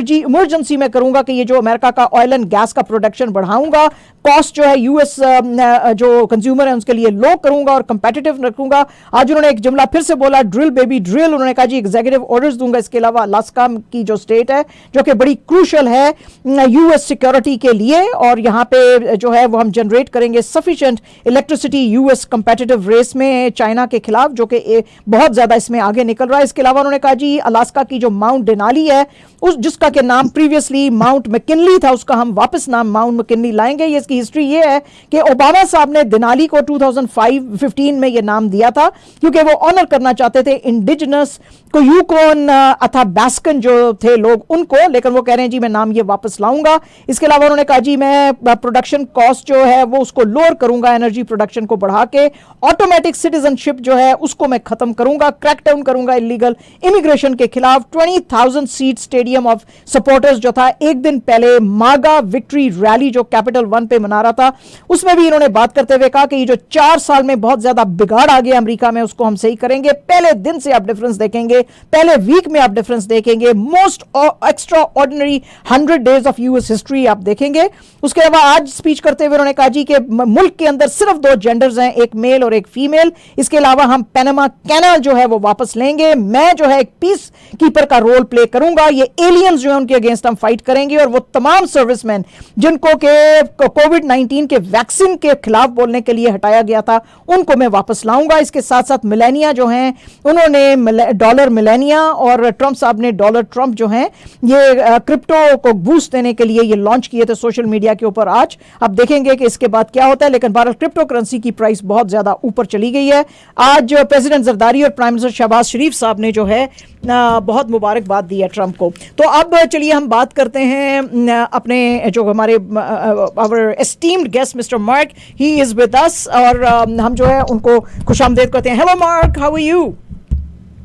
Emergency में करूंगा कि ये जो अमेरिका का ऑयल एंड गैस का प्रोडक्शन बढ़ाऊंगा, कॉस्ट जो है यूएस जो कंज्यूमर है उसके लिए लो करूंगा और कंपेटिटिव रखूंगा। आज उन्होंने एक जुमला फिर से बोला, ड्रिल बेबी ड्रिल। उन्होंने कहा जी एग्जीक्यूटिव ऑर्डर्स दूंगा। इसके अलावा अलास्का की जो स्टेट है जो कि बड़ी क्रूशल है यूएस सिक्योरिटी के लिए, और यहाँ पे जो है वो हम जनरेट करेंगे sufficient electricity US competitive race में चाइना के खिलाफ, जो कि बहुत ज्यादा इसमें आगे निकल रहा है। इसके अलावा उन्होंने कहा जी अलास्का की जो माउंट डेनाली है उस जिसका के नाम प्रीवियसली माउंट मैकिनली था, उसका हम वापस नाम माउंट मैकिनली लाएंगे। ये इसकी हिस्ट्री ये है कि ओबामा साहब ने देनाली को 2015 में ये नाम दिया था क्योंकि वो ऑनर करना चाहते थे इंडिजिनस को यूकोन अथा बैस्कन जो थे लोग उनको, लेकिन वो कह रहे हैं जी मैं नाम ये वापस लाऊंगा। इसके अलावा उन्होंने कहा जी मैं प्रोडक्शन कॉस्ट जो है वो उसको लोअर करूंगा, एनर्जी प्रोडक्शन को बढ़ा के, ऑटोमेटिक सिटीजनशिप जो है उसको मैं खत्म करूंगा, क्रैकडाउन करूंगा इलीगल इमिग्रेशन के खिलाफ। 20,000 सीट स्टेडियम ऑफ सपोर्टर्स जो था, एक दिन पहले मागा विक्ट्री रैली जो कैपिटल वन पे मना रहा था, उसमें भी इन्होंने बात करते हुए कहा कि ये जो 4 साल में बहुत ज्यादा बिगाड़ आ गया अमेरिका में उसको हम सही करेंगे। पहले दिन से आप डिफरेंस देखेंगे, पहले वीक में आप डिफरेंस देखेंगे, most extra ordinary 100 days of US history आप देखेंगे। उसके अलावा आज स्पीच करते हुए उन्होंने कहा जी कि मुल्क के अंदर सिर्फ 2 जेंडर्स हैं, एक मेल और एक फीमेल। इसके अलावा हम पैनामा कैनाल जो है वो वापस लेंगे। मैं जो है एक पीस कीपर का रोल प्ले करूंगा। ये एलियंस जो है उनके अगेंस्ट हम फाइट करेंगे, और वो तमाम सर्विसमैन जिनको के कोविड-19 के वैक्सीन के खिलाफ बोलने के लिए हटाया गया था उनको मैं वापस लाऊंगा। इसके साथ साथ मिलेनिया जो हैं उन्होंने डॉलर मिलेनिया, और ट्रंप साहब ने डॉलर ट्रंप जो हैं ये क्रिप्टो को बूस्ट देने के लिए ये लॉन्च किए थे सोशल मीडिया के ऊपर। आज आप देखेंगे कि इसके बाद क्या होता है, लेकिन बहरहाल क्रिप्टो करेंसी की प्राइस बहुत ज्यादा ऊपर चली गई है। आज प्रेसिडेंट जरदारी और प्राइम मिनिस्टर शहबाज शरीफ साहब ने जो है बहुत मुबारकबाद दी है ट्रंप को। तो अब चलिए हम बात करते हैं अपने जो हमारे our esteemed guest mister Mark, he is with us, और हम जो है उनको खुशामदीद करते हैं। Hello Mark, how are you?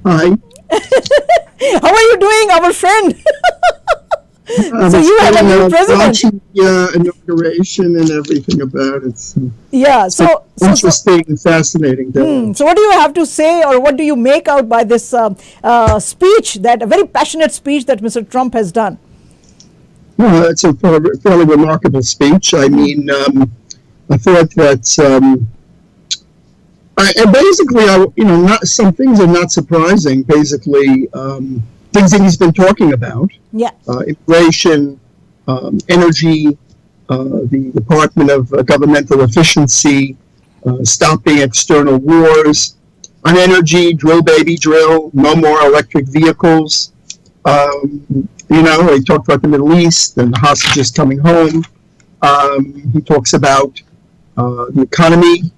Hi. How are you doing, our friend? So you have a new president. Watching the inauguration and everything about it. So Yeah, so interesting and fascinating. So what do you have to say, or what do you make out by this speech, that a very passionate speech that Mr. Trump has done? Well, it's a fairly remarkable speech. I mean, I thought that, and basically, not some things are not surprising. Basically, things that he's been talking about. Yeah. Immigration, energy, the Department of Governmental Efficiency, stopping external wars. On energy, drill baby drill, no more electric vehicles. He talked about the Middle East and the hostages coming home. He talks about the economy.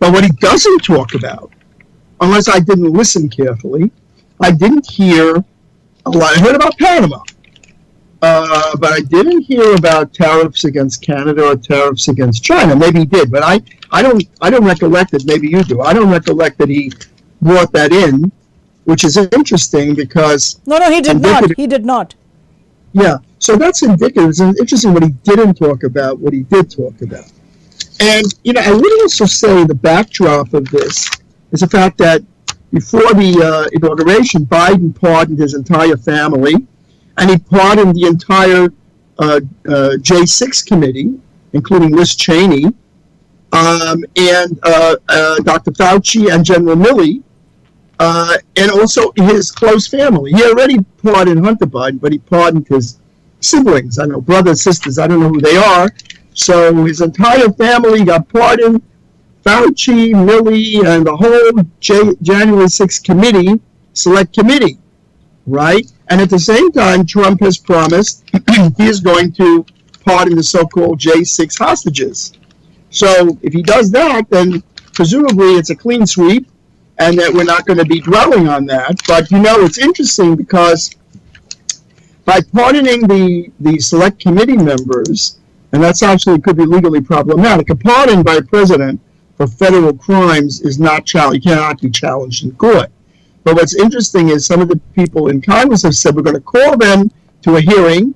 But what he doesn't talk about, unless I didn't listen carefully, I didn't hear a lot. I heard about Panama, but I didn't hear about tariffs against Canada or tariffs against China. Maybe he did, but I don't recollect it. Maybe you do. I don't recollect that he brought that in, which is interesting because No, he did not. He did not. Yeah, so that's indicative. It's interesting what he didn't talk about, what he did talk about. And, I would also say the backdrop of this is the fact that before the inauguration, Biden pardoned his entire family, and he pardoned the entire J6 committee, including Liz Cheney, and Dr. Fauci and General Milley, and also his close family. He already pardoned Hunter Biden, but he pardoned his siblings. I know brothers, sisters, I don't know who they are. So his entire family got pardoned. Fauci, Milley, and the whole January 6th committee, select committee, right? And at the same time, Trump has promised he is going to pardon the so-called J6 hostages. So if he does that, then presumably it's a clean sweep, and that we're not going to be dwelling on that. But it's interesting because by pardoning the select committee members, and that's actually could be legally problematic. A pardon by a president for federal crimes is not challenged. You cannot be challenged in court. But what's interesting is some of the people in Congress have said we're going to call them to a hearing.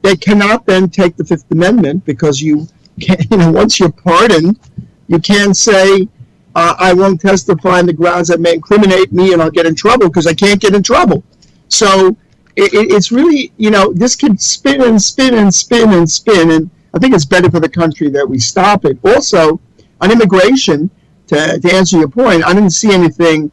They cannot then take the Fifth Amendment because you can't, once you're pardoned, you can't say I won't testify on the grounds that may incriminate me and I'll get in trouble because I can't get in trouble. So it's really, this can spin and spin and spin and spin, and I think it's better for the country that we stop it. Also, on immigration, to answer your point, I didn't see anything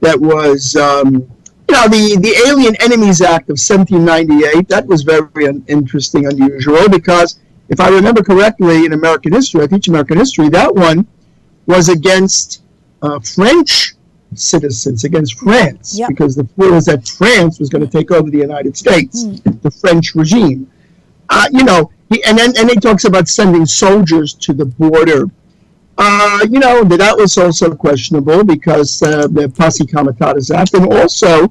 that was, the Alien Enemies Act of 1798, that was very interesting, unusual, because if I remember correctly in American history, I teach American history, that one was against French citizens, against France, because the fear was that France was going to take over the United States, the French regime. And then he talks about sending soldiers to the border. That was also questionable because the Posse Comitatus Act, and also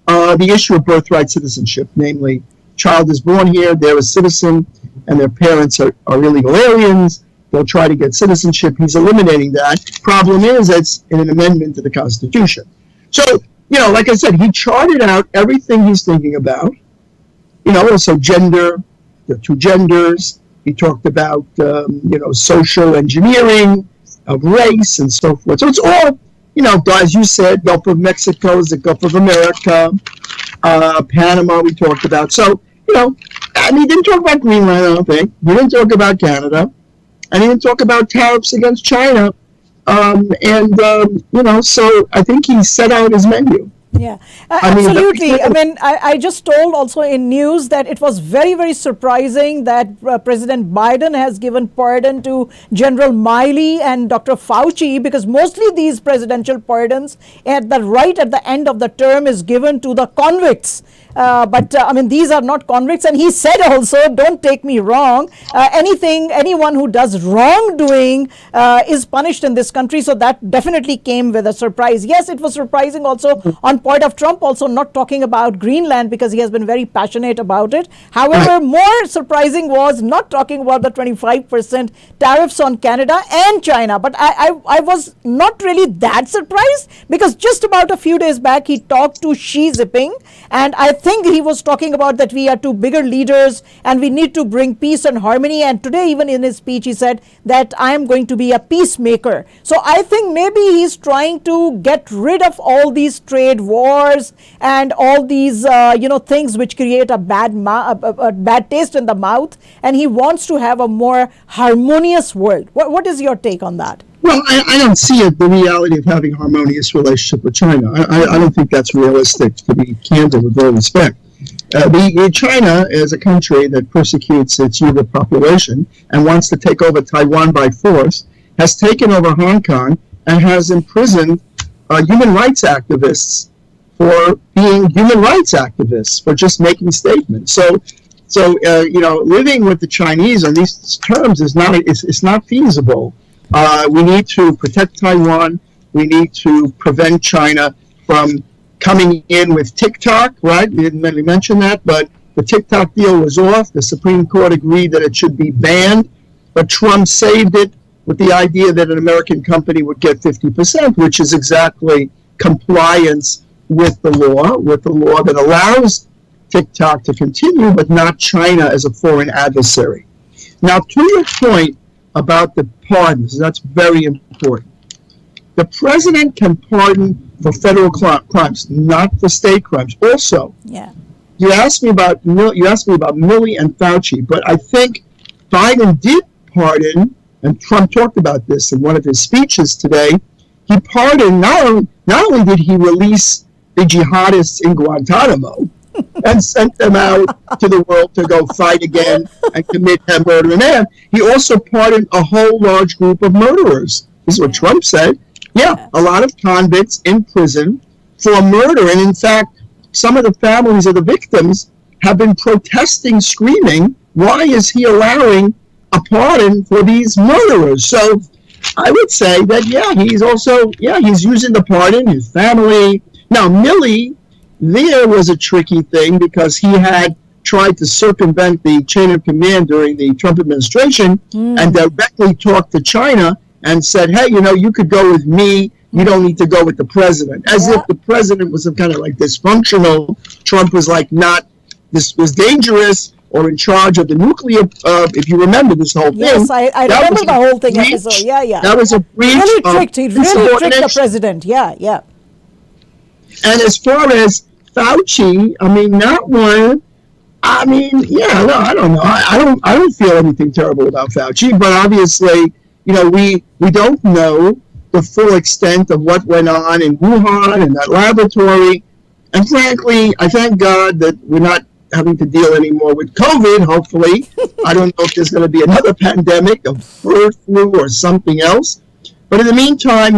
the issue of birthright citizenship, namely, child is born here, they're a citizen, and their parents are illegal aliens. They'll try to get citizenship. He's eliminating that. Problem is, it's in an amendment to the Constitution. So, like I said, he charted out everything he's thinking about. Also gender, the two genders. He talked about, social engineering of race and so forth. So it's all, as you said, Gulf of Mexico is the Gulf of America. Panama we talked about. So, and he didn't talk about Greenland, I don't think. He didn't talk about Canada. And he didn't talk about tariffs against China. So I think he set out his menu. Yeah, absolutely. I just told also in news that it was very, very surprising that President Biden has given pardon to General Miley and Dr. Fauci, because mostly these presidential pardons at the end of the term is given to the convicts. But these are not convicts, and he said also, don't take me wrong, anyone who does wrongdoing is punished in this country. So that definitely came with a surprise. Yes, it was surprising also on part of Trump also not talking about Greenland, because he has been very passionate about it. However, more surprising was not talking about the 25% tariffs on Canada and China. But I was not really that surprised, because just about a few days back he talked to Xi Jinping, and I think he was talking about that we are two bigger leaders and we need to bring peace and harmony. And today, even in his speech, he said that I am going to be a peacemaker. So I think maybe he's trying to get rid of all these trade wars and all these, things which create a bad taste in the mouth. And he wants to have a more harmonious world. What is your take on that? Well, I don't see the reality of having a harmonious relationship with China. I don't think that's realistic, to be candid with all respect. China is a country that persecutes its Uyghur population and wants to take over Taiwan by force, has taken over Hong Kong, and has imprisoned human rights activists for being human rights activists, for just making statements. So living with the Chinese on these terms is not feasible. We need to protect Taiwan. We need to prevent China from coming in with TikTok, right? We didn't really mention that, but the TikTok deal was off. The Supreme Court agreed that it should be banned, but Trump saved it with the idea that an American company would get 50%, which is exactly compliance with the law that allows TikTok to continue, but not China as a foreign adversary. Now, to your point about the pardons, that's very important. The president can pardon for federal crimes, not for state crimes. Also, you asked me about Milley and Fauci, but I think Biden did pardon, and Trump talked about this in one of his speeches today. He pardoned, not only did he release the jihadists in Guantanamo and sent them out to the world to go fight again and commit murder in there, he also pardoned a whole large group of murderers. This is what Trump said. Yeah, a lot of convicts in prison for murder. And in fact, some of the families of the victims have been protesting, screaming, why is he allowing a pardon for these murderers? So I would say that, he's using the pardon, his family. Now, Milley, there was a tricky thing because he had tried to circumvent the chain of command during the Trump administration and directly talked to China and said, hey, you could go with me. You don't need to go with the president. As if the president was some kind of like dysfunctional. Trump was like this was dangerous or in charge of the nuclear, if you remember this whole thing. Yes, I remember the whole thing episode. Yeah. That was a breach. He really tricked the president. Yeah. And as far as Fauci, I mean, not one. I mean, yeah, no, I don't know. I don't feel anything terrible about Fauci, but obviously, we don't know the full extent of what went on in Wuhan and that laboratory. And frankly, I thank God that we're not having to deal anymore with COVID, hopefully. I don't know if there's going to be another pandemic of bird flu or something else. But in the meantime,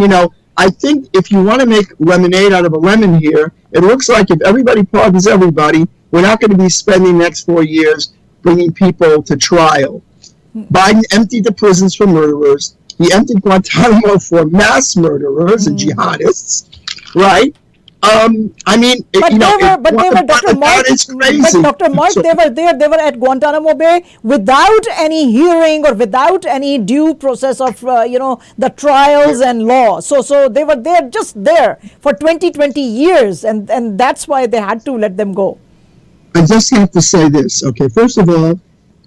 I think if you want to make lemonade out of a lemon here, it looks like if everybody pardons everybody, we're not going to be spending the next 4 years bringing people to trial. Biden emptied the prisons for murderers. He emptied Guantanamo for mass murderers and jihadists, right? I mean, but they were, Dr. Mark, it's crazy. But Dr. Mark, they were at Guantanamo Bay without any hearing or without any due process of, the trials and law. So they were just there for 20 years, and that's why they had to let them go. I just have to say this, okay? First of all,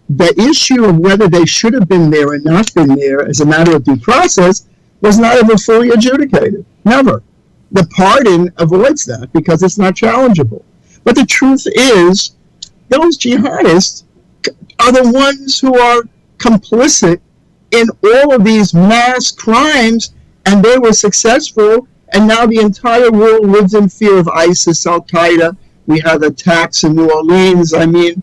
the issue of whether they should have been there or not been there as a matter of due process was not ever fully adjudicated. Never. The pardon avoids that because it's not challengeable. But the truth is, those jihadists are the ones who are complicit in all of these mass crimes, and they were successful, and now the entire world lives in fear of ISIS, Al-Qaeda. We have attacks in New Orleans. I mean,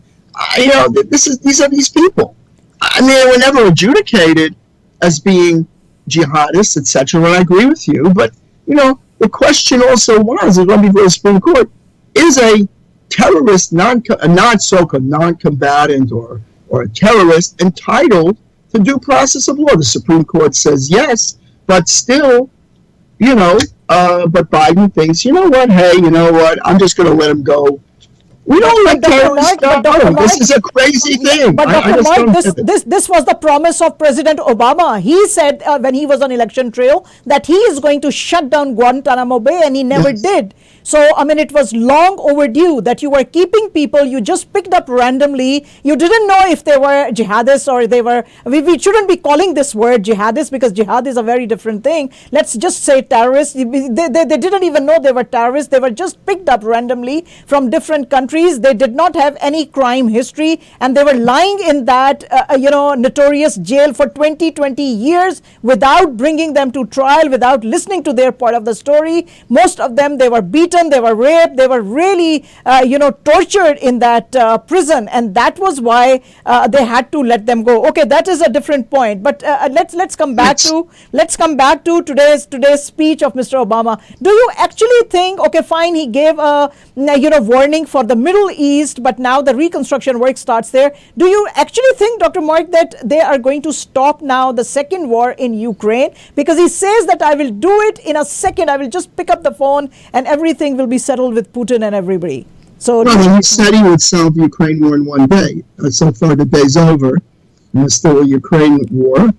these are these people. I mean, they were never adjudicated as being jihadists, etc. And I agree with you, but the question also was, it's going before the Supreme Court, is a terrorist, a so-called non-combatant or a terrorist entitled to due process of law? The Supreme Court says yes, but still, but Biden thinks, I'm just going to let him go. We don't let terrorists go. This is a crazy thing. But Dr. Mark, this was the promise of President Obama. He said when he was on election trail that he is going to shut down Guantanamo Bay, and he never did. So, I mean, it was long overdue that you were keeping people you just picked up randomly. You didn't know if they were jihadists or they were, we shouldn't be calling this word jihadist because jihad is a very different thing. Let's just say terrorists. They didn't even know they were terrorists. They were just picked up randomly from different countries. They did not have any crime history, and they were lying in that, notorious jail for 20 years without bringing them to trial, without listening to their part of the story. Most of them, they were beaten, they were raped, they were really, tortured in that prison, and that was why they had to let them go. Okay, that is a different point. But let's come back to today's speech of Mr. Obama. Do you actually think? Okay, fine, he gave a warning for the Middle East, but now the reconstruction work starts there. Do you actually think, Dr. Mark, that they are going to stop now the second war in Ukraine? Because he says that I will do it in a second. I will just pick up the phone and everything will be settled with Putin and everybody. So he said he would solve the Ukraine war in one day. So far the day's over, and there's still a Ukraine war.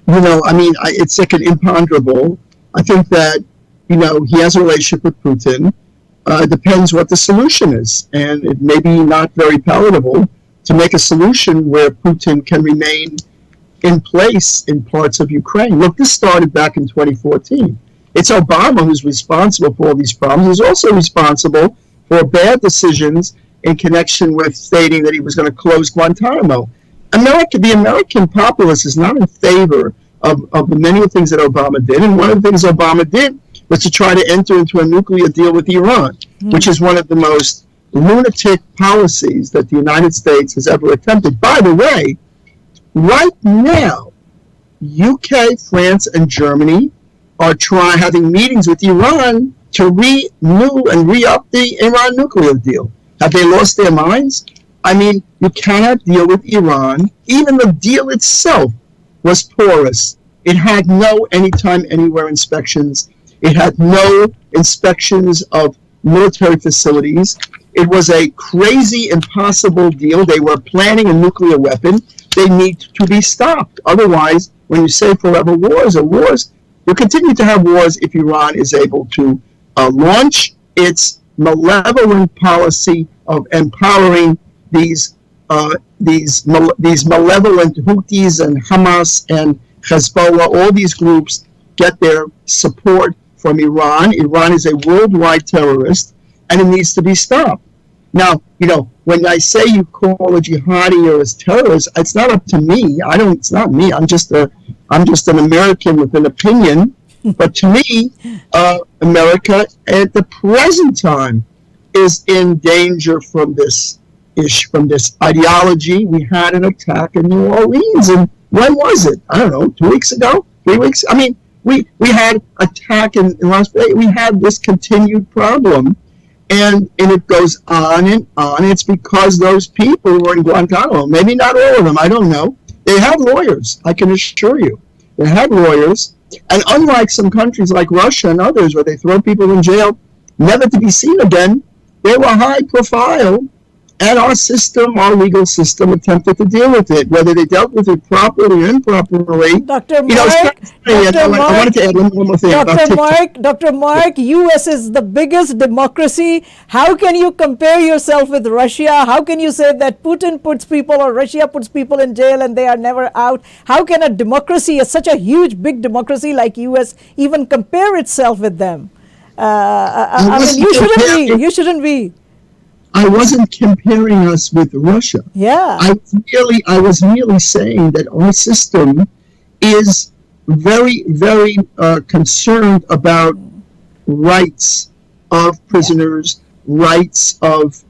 It's like an imponderable. I think that, he has a relationship with Putin. It depends what the solution is, and it may be not very palatable to make a solution where Putin can remain in place in parts of Ukraine. Look, this started back in 2014. It's Obama who's responsible for all these problems. He's also responsible for bad decisions in connection with stating that he was going to close Guantanamo. The American populace is not in favor of many of the things that Obama did, and one of the things Obama did was to try to enter into a nuclear deal with Iran, which is one of the most lunatic policies that the United States has ever attempted. By the way, right now, UK, France, and Germany are having meetings with Iran to renew and re-up the Iran nuclear deal. Have they lost their minds? I mean, you cannot deal with Iran. Even the deal itself was porous. It had no anytime, anywhere inspections. It had no inspections of military facilities. It was a crazy, impossible deal. They were planning a nuclear weapon. They need to be stopped. Otherwise, when you say forever wars, you'll continue to have wars if Iran is able to launch its malevolent policy of empowering these malevolent Houthis and Hamas and Hezbollah. All these groups get their support from Iran. Iran is a worldwide terrorist. and it needs to be stopped. Now, when I say you call a jihadi or a terrorist, it's not up to me. It's not me. I'm just an American with an opinion. But to me, America at the present time is in danger from this ideology. We had an attack in New Orleans, and when was it? I don't know, 2 weeks ago, 3 weeks. I mean, we had attack in Las Vegas. We had this continued problem. And it goes on and on. It's because those people who are in Guantanamo, maybe not all of them, I don't know, they have lawyers, I can assure you. They have lawyers. And unlike some countries like Russia and others where they throw people in jail never to be seen again, they were high profile. And our legal system, attempted to deal with it, whether they dealt with it properly or improperly. Dr. Mark, I wanted to add one more thing. Dr. Mark, U.S. is the biggest democracy. How can you compare yourself with Russia? How can you say that Putin puts people or Russia puts people in jail and they are never out? How can a democracy, such a huge, big democracy like U.S., even compare itself with them? I mean, you shouldn't be. I wasn't comparing us with Russia. Yeah. I was merely saying that our system is very, very concerned about rights of prisoners, rights of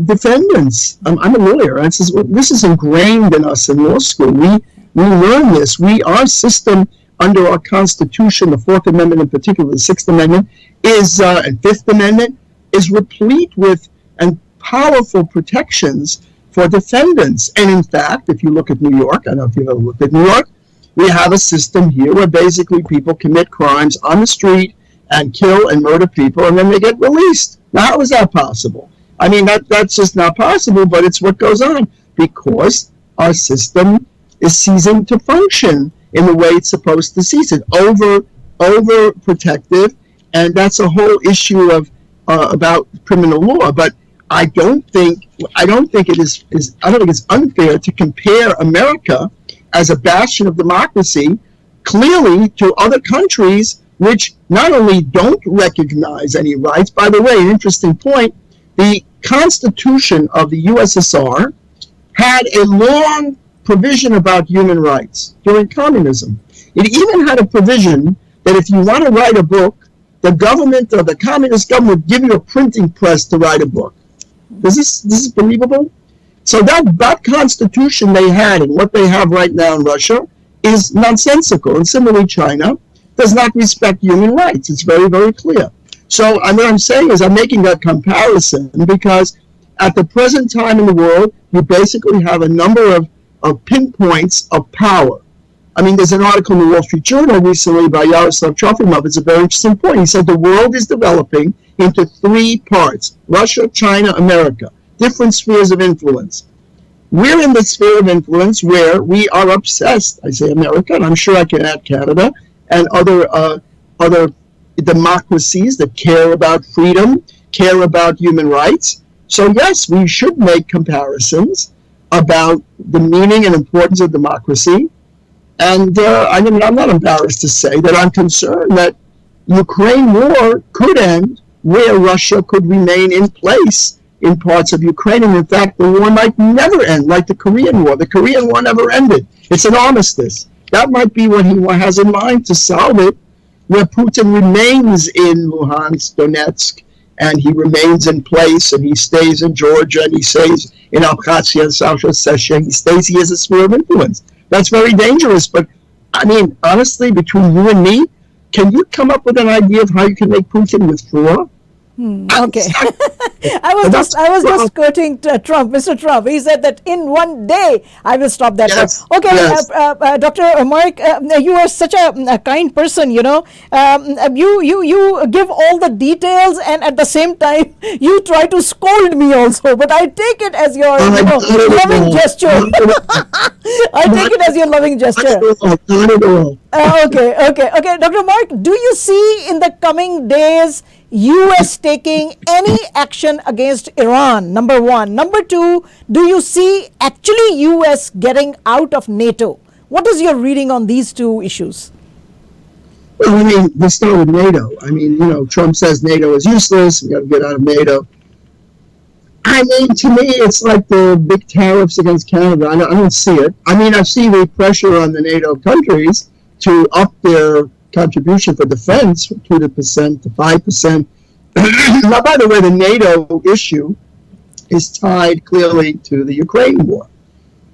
defendants. I'm a lawyer. This is ingrained in us in law school. We learn this. Our system under our Constitution, the Fourth Amendment in particular, the Sixth Amendment, and Fifth Amendment, is replete with and powerful protections for defendants. And in fact, if you look at New York, I don't know if you've ever looked at New York, we have a system here where basically people commit crimes on the street and kill and murder people, and then they get released. Now, how is that possible? I mean, that's just not possible, but it's what goes on because our system is ceasing to function in the way it's supposed to cease. It's over protective, and that's a whole issue of about criminal law, but I don't think it's unfair to compare America as a bastion of democracy clearly to other countries which not only don't recognize any rights. By the way, an interesting point: the Constitution of the USSR had a long provision about human rights during communism. It even had a provision that if you want to write a book, the government or the communist government would give you a printing press to write a book. This is believable? So that constitution they had and what they have right now in Russia is nonsensical. And similarly, China does not respect human rights. It's very, very clear. So what I'm saying is I'm making that comparison because at the present time in the world, you basically have a number of pinpoints of power. I mean, there's an article in the Wall Street Journal recently by Yaroslav Trofimov. It's a very interesting point. He said the world is developing into three parts: Russia, China, America, different spheres of influence. We're in the sphere of influence where we are obsessed, I say America, and I'm sure I can add Canada, and other democracies that care about freedom, care about human rights. So yes, we should make comparisons about the meaning and importance of democracy. And I'm not embarrassed to say that I'm concerned that Ukraine war could end where Russia could remain in place in parts of Ukraine. And in fact, the war might never end, like the Korean War. The Korean War never ended. It's an armistice. That might be what he has in mind to solve it, where Putin remains in Luhansk, Donetsk, and he remains in place, and he stays in Georgia, and he stays in Abkhazia and South Ossetia. He has a sphere of influence. That's very dangerous, but I mean, honestly, between you and me, can you come up with an idea of how you can make Putin withdraw? Okay. I was just quoting Trump, Mr. Trump. He said that in one day I will stop that. Yes. Okay, yes. Dr. Mark, you are such a kind person. You give all the details, and at the same time you try to scold me also. But I take it as your loving gesture. I take it as your loving gesture. Not at all. Okay. Dr. Mark, do you see in the coming days U.S. taking any action against Iran? Number one. Number two, do you see actually U.S. getting out of NATO? What is your reading on these two issues? Well, I mean, let's start with NATO. I mean, Trump says NATO is useless. We got to get out of NATO. I mean, to me, it's like the big tariffs against Canada. I don't see it. I mean, I see the pressure on the NATO countries to up their contribution for defense from 2% to 5%. Now, by the way, the NATO issue is tied clearly to the Ukraine war.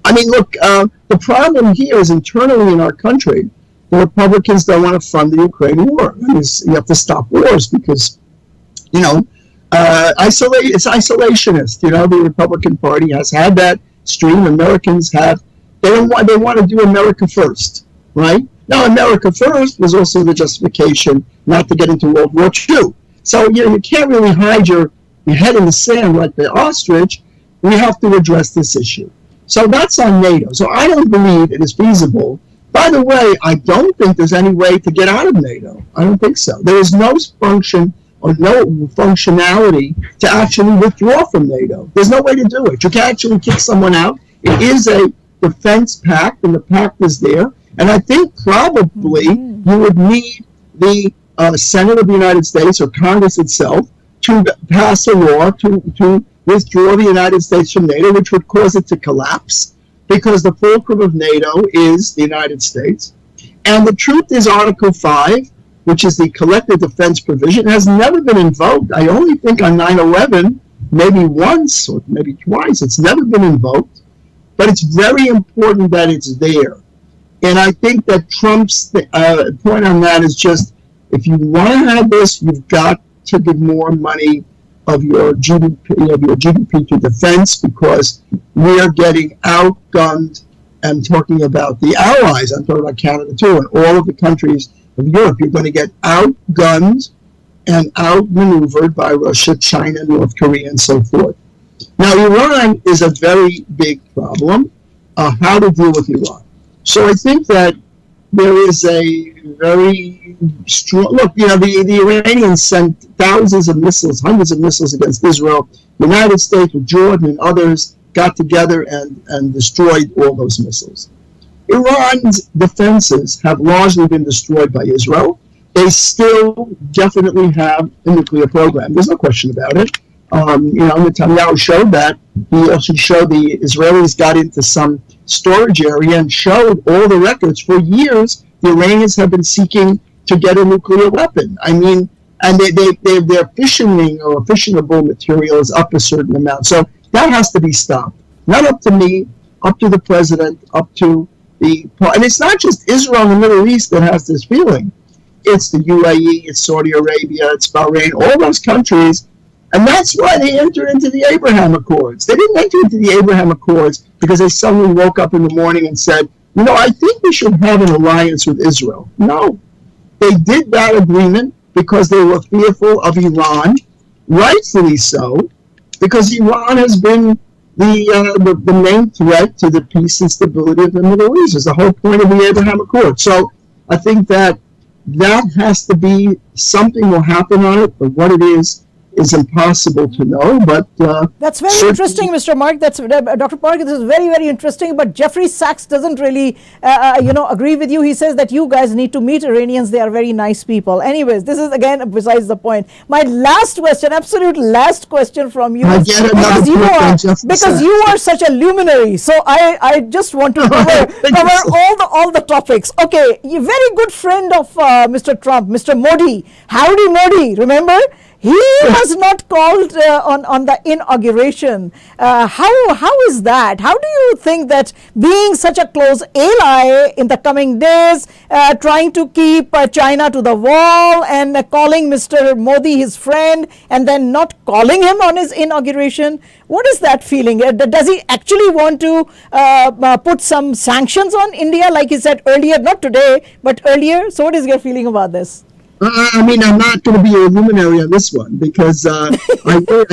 I mean, look, the problem here is internally in our country, the Republicans don't want to fund the Ukraine war. I mean, you have to stop wars because, it's isolationist. The Republican Party has had that stream. Americans have. They want to do America first, right? Now, America first was also the justification not to get into World War II. So you can't really hide your head in the sand like the ostrich. We have to address this issue. So that's on NATO. So I don't believe it is feasible. By the way, I don't think there's any way to get out of NATO. I don't think so. There is no function or no functionality to actually withdraw from NATO. There's no way to do it. You can't actually kick someone out. It is a defense pact, and the pact is there. And I think probably you would need the Senate of the United States or Congress itself to pass a law to withdraw the United States from NATO, which would cause it to collapse, because the fulcrum of NATO is the United States. And the truth is Article 5, which is the collective defense provision, has never been invoked. I only think on 9/11, maybe once or maybe twice, it's never been invoked. But it's very important that it's there. And I think that Trump's point on that is just, if you want to have this, you've got to give more money of your GDP to defense, because we are getting outgunned. I'm talking about the allies. I'm talking about Canada too, and all of the countries of Europe. You're going to get outgunned and outmaneuvered by Russia, China, North Korea, and so forth. Now, Iran is a very big problem. How to deal with Iran? So I think that there is a very strong look. The Iranians sent thousands of missiles, hundreds of missiles against Israel. The United States, with Jordan and others, got together and destroyed all those missiles. Iran's defenses have largely been destroyed by Israel. They still definitely have a nuclear program. There's no question about it. Netanyahu showed that. He also showed the Israelis got into some storage area and showed all the records. For years, the Iranians have been seeking to get a nuclear weapon. I mean, and their fissioning or fissionable material is up a certain amount. So that has to be stopped. Not up to me, up to the president, up to and it's not just Israel and the Middle East that has this feeling. It's the UAE, it's Saudi Arabia, it's Bahrain, all those countries. And that's why they entered into the Abraham Accords. They didn't enter into the Abraham Accords because they suddenly woke up in the morning and said, I think we should have an alliance with Israel. No. They did that agreement because they were fearful of Iran, rightfully so, because Iran has been the main threat to the peace and stability of the Middle East. Is the whole point of the Abraham Accord. So I think that has to be, something will happen on it, but what it is impossible to know. But that's very interesting, Mr. Mark. That's Dr. Park. This is very, very interesting. But Jeffrey Sachs doesn't really, agree with you. He says that you guys need to meet Iranians. They are very nice people. Anyways, this is again besides the point. My last question, absolute last question from you, because you are such a luminary. So I just want to cover all the topics. Okay, you're very good friend of Mr. Trump, Mr. Modi. Howdy, Modi. Remember? He was not called on the inauguration. How is that? How do you think that being such a close ally in the coming days, trying to keep China to the wall and calling Mr. Modi his friend and then not calling him on his inauguration, what is that feeling? Does he actually want to put some sanctions on India like he said earlier, not today, but earlier? So what is your feeling about this? I'm not going to be a luminary on this one because I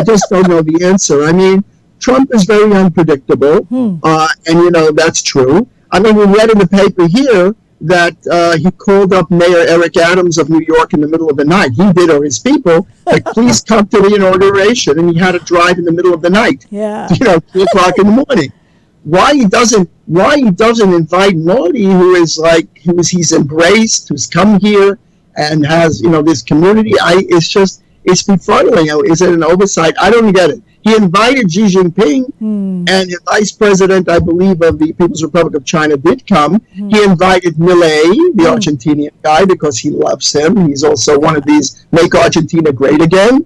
just don't know the answer. I mean, Trump is very unpredictable, and that's true. I mean, we read in the paper here that he called up Mayor Eric Adams of New York in the middle of the night. He did, or his people, like, please come to the inauguration, and he had to drive in the middle of the night. Yeah. 2 o'clock in the morning. Why he doesn't invite Modi, he's embraced, who's come here, and has, this community. It's befuddling. Is it an oversight? I don't get it. He invited Xi Jinping, and the vice president, I believe, of the People's Republic of China did come. He invited Milei, the Argentinian guy, because he loves him. He's also one of these make Argentina great again.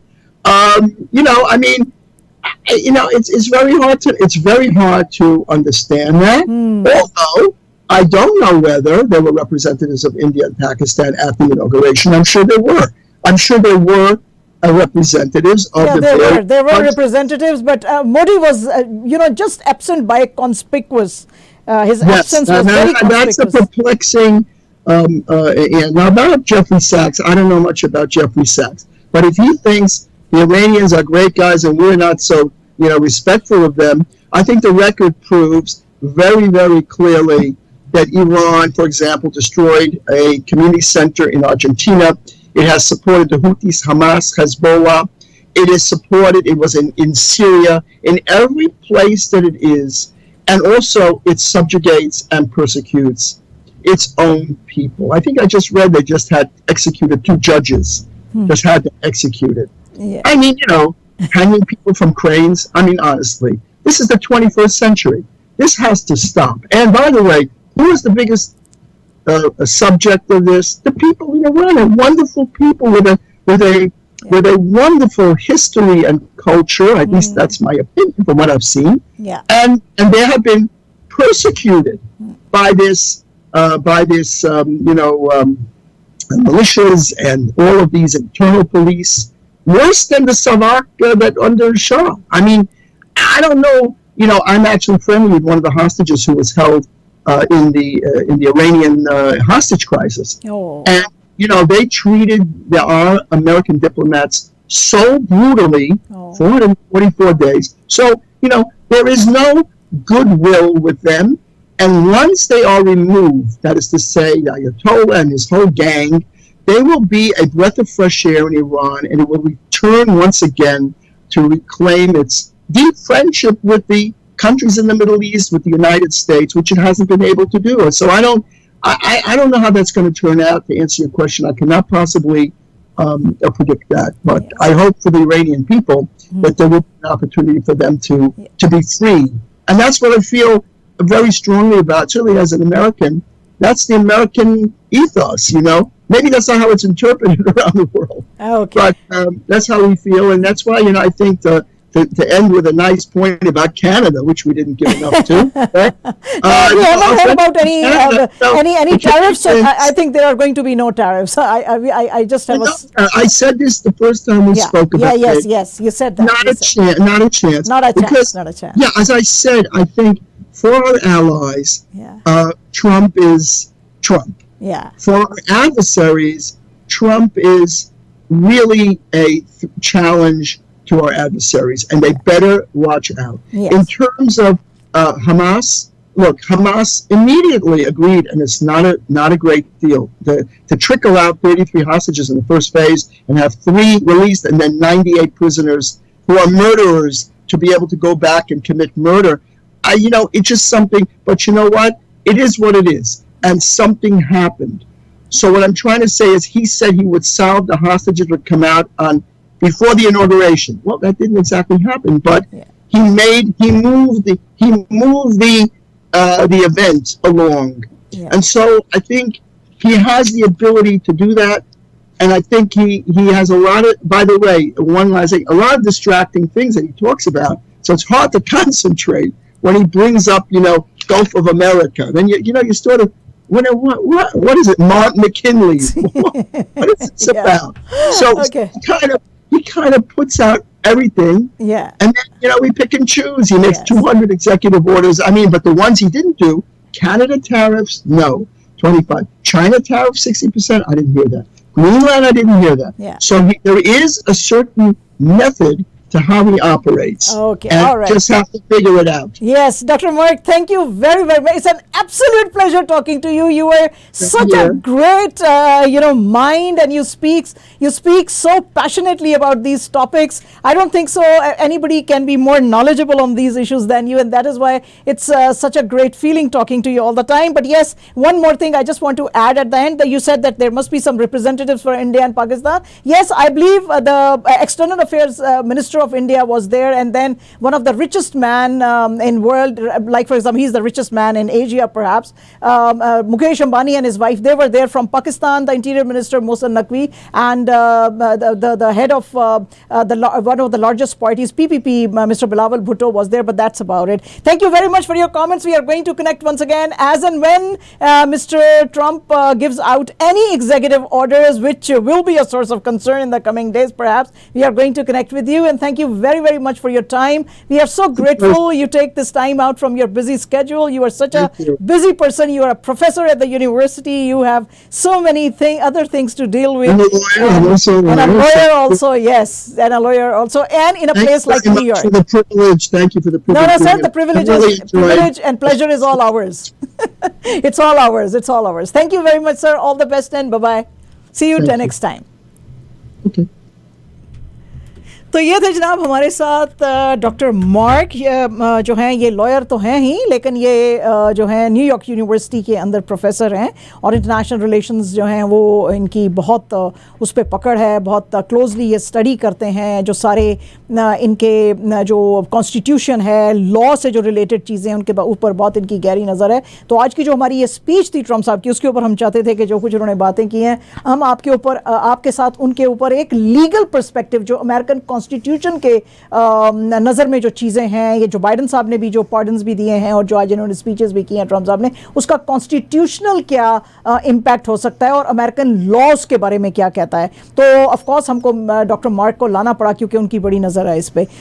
It's very hard to understand that. Although I don't know whether there were representatives of India and Pakistan at the inauguration. I'm sure there were. Representatives of there were representatives, but Modi was, just absent by conspicuous. His absence was very conspicuous. That's a perplexing. Now about Jeffrey Sachs, I don't know much about Jeffrey Sachs, but if he thinks the Iranians are great guys and we're not so, respectful of them, I think the record proves very, very clearly that Iran, for example, destroyed a community center in Argentina. It has supported the Houthis, Hamas, Hezbollah. It was in Syria, in every place that it is. And also it subjugates and persecutes its own people. I think I just read they just had executed 2 judges, just had to execute it. Yeah. I mean, hanging people from cranes. I mean, honestly, this is the 21st century. This has to stop. And by the way, who is the biggest subject of this? The people in Iran are wonderful people with a wonderful history and culture. At least that's my opinion from what I've seen. Yeah. And they have been persecuted by this militias and all of these internal police, worse than the Savak that under Shah. I mean, I don't know. I'm actually friendly with one of the hostages who was held in the Iranian hostage crisis. Oh. And, they treated our American diplomats so brutally, 444 days. So, there is no goodwill with them. And once they are removed, that is to say, the Ayatollah and his whole gang, they will be a breath of fresh air in Iran, and it will return once again to reclaim its deep friendship with the countries in the Middle East, with the United States, which it hasn't been able to do. So I don't know how that's going to turn out. To answer your question, I cannot possibly predict that. But I hope for the Iranian people that there will be an opportunity for them to be free. And that's what I feel very strongly about, certainly as an American. That's the American ethos, Maybe that's not how it's interpreted around the world. Okay. But that's how we feel. And that's why, I think to end with a nice point about Canada, which we didn't give enough to. Right? We haven't heard about any tariffs. I think there are going to be no tariffs. I just have I said this the first time we spoke about it. Yes, you said that. Not a chance. Not a chance. Yeah, as I said, I think for our allies, Trump is Trump. Yeah. For our adversaries, Trump is really a challenge to our adversaries, and they better watch out. Yes. In terms of Hamas, look, Hamas immediately agreed, and it's not a great deal, to trickle out 33 hostages in the first phase and have 3 released and then 98 prisoners who are murderers to be able to go back and commit murder. It's just something, but you know what? It is what it is, and something happened. So what I'm trying to say is he said he would solve, the hostages would come out before the inauguration. Well, that didn't exactly happen, but he moved the event along. Yeah. And so I think he has the ability to do that. And I think he has a lot of, by the way, one last thing, a lot of distracting things that he talks about. So it's hard to concentrate when he brings up, Gulf of America. Then you sort of, what is it, Mark McKinley? What is this about? So he kind of puts out everything. Yeah. And then, we pick and choose. He makes 200 executive orders. But the ones he didn't do, Canada tariffs, no, 25. China tariffs, 60%, I didn't hear that. Greenland, I didn't hear that. Yeah. So there is a certain method to how he operates. Okay, and all right. just have to figure it out. Yes, Dr. Mark, thank you very, very much. It's an absolute pleasure talking to you. You were such a great, mind, and you speak so passionately about these topics. I don't think so anybody can be more knowledgeable on these issues than you, and that is why it's such a great feeling talking to you all the time. But yes, one more thing I just want to add at the end, that you said that there must be some representatives for India and Pakistan. Yes, I believe the External Affairs Minister of India was there, and then one of the richest man in world, like for example, he's the richest man in Asia perhaps, Mukesh Ambani and his wife, they were there from Pakistan, the Interior Minister Mohsen Naqvi, and the head of one of the largest parties, PPP, Mr. Bilawal Bhutto was there, but that's about it. Thank you very much for your comments. We are going to connect once again as and when Mr. Trump gives out any executive orders, which will be a source of concern in the coming days perhaps. We are going to connect with you, and thank you very, very much for your time. We are so grateful you take this time out from your busy schedule. You are such a busy person. You are a professor at the university. You have so many other things to deal with. And a lawyer, and a lawyer also, yes, and a lawyer also, and in a place like New York. For the privilege. Thank you for the privilege. No, sir, the privilege and pleasure is all ours. It's all ours. It's all ours. Thank you very much, sir. All the best, and bye-bye. See you till next time. Okay. तो ये थे जनाब हमारे साथ doctor mark, जो हैं ये lawyer तो हैं ही, लेकिन ये जो हैं न्यूयॉर्क यूनिवर्सिटी के अंदर प्रोफेसर हैं, और इंटरनेशनल रिलेशंस जो हैं वो इनकी बहुत उस पर पकड़ है, बहुत क्लोजली ये स्टडी करते हैं, जो सारे इनके जो कॉन्स्टिट्यूशन है, लॉ से जो रिलेटेड चीज़ें हैं, उनके ऊपर बहुत इनकी गहरी नज़र है. तो आज की जो हमारी ये स्पीच थी ट्रम्प साहब की, उसके ऊपर हम चाहते थे कि जो कुछ उन्होंने बातें की हैं, हम आपके साथ उनके ऊपर एक लीगल पर्सपेक्टिव, जो अमेरिकन कॉन्स्टिट्यूशन के नज़र में जो चीज़ें हैं, ये जो बाइडन साहब ने भी जो पार्डन्स भी दिए हैं और जो आज इन्होंने स्पीचेस भी की हैं ट्रम्प साहब ने, उसका कॉन्स्टिट्यूशनल क्या इम्पैक्ट हो सकता है और अमेरिकन लॉज के बारे में क्या कहता है. तो ऑफ कोर्स हमको डॉक्टर मार्क को लाना पड़ा क्योंकि उनकी बड़ी नज़र है इस पे.